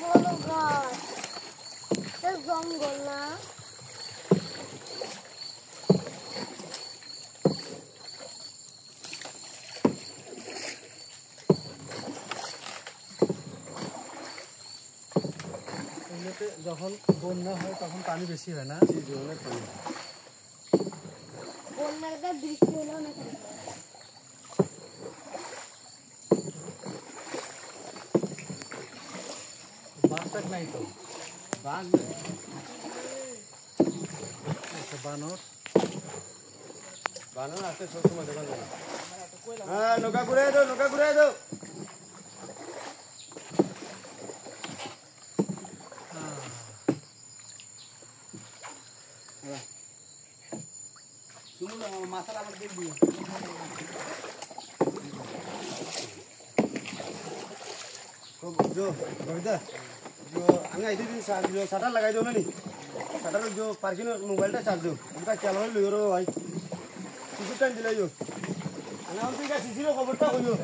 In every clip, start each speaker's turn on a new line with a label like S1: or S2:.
S1: বড় গাছ, এটা জঙ্গল না?
S2: যখন বন্যা হয় তখন পানি বেশি হয় না? অনেক পানি।
S1: বন্যার কাছে বৃষ্টি হলে অনেক
S2: বাঘ নাই তো? বাঘ বানর বানর আছে সবসময় দেখা যায়। হ্যাঁ, নৌকা ঘুরে দাও, নৌকা ঘুরে দাও। মাথাটা আবার দেখবি जो बबीता जो हमें आई थी जो शटर लगाई दो ना नहीं शटर जो पार्किंग मोबाइल टा चार्ज दो उनका चलो लो रो भाई किसी टाइम दिलाइयो ना हम का सीसी रो खबर टा होयो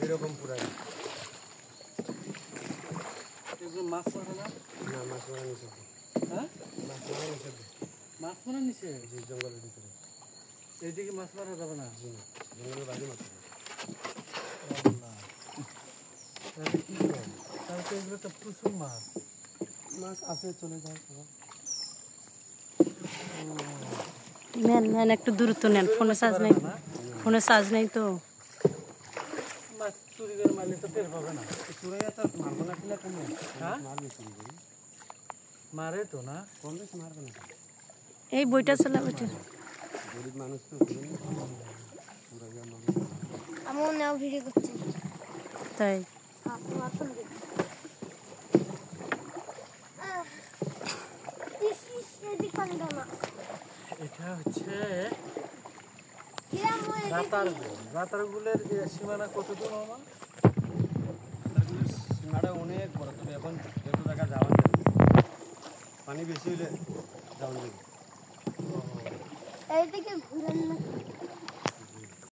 S2: এরকম পুরাই এগুলো মাছ মারা না? না, মাছ মারা নিষেধ। হ্যাঁ, মাছ মারা নিষেধ। মাছ মারা নিষেধ? জি, জঙ্গলের ভিতরে এইদিকে মাছ মারা যাবে না? জি, জঙ্গলের বাইরে মাছ মারা। তাহলে কি করব? তাহলে তো এগুলো তো প্রচুর মাছ মাছ আছে, চলে যায় সব।
S3: নেন নেন, একটু দূরত্ব নেন, ফোনে চার্জ নেই, ফোনে চার্জ নেই তো।
S2: মাছ চুরি করে মারলে তো টের পাবে না। চুরি তো মারবো না, কিনা কেন মারবে? চুরি করে মারে তো না, কম বেশি মারবে না।
S3: এই বইটা চালাবে,
S2: গরিব মানুষ তো
S1: আমার নাও ভিডিও করছি
S3: তাই।
S2: এটা হচ্ছে রাতারগুলের সীমানা কত দূর মামা? সীমাটা অনেক বড়, তবে এখন যত জায়গা যাওয়া যাবে, পানি বেশি হলে যাওয়া যাবে।
S1: এইদিকে ঘুরেন না।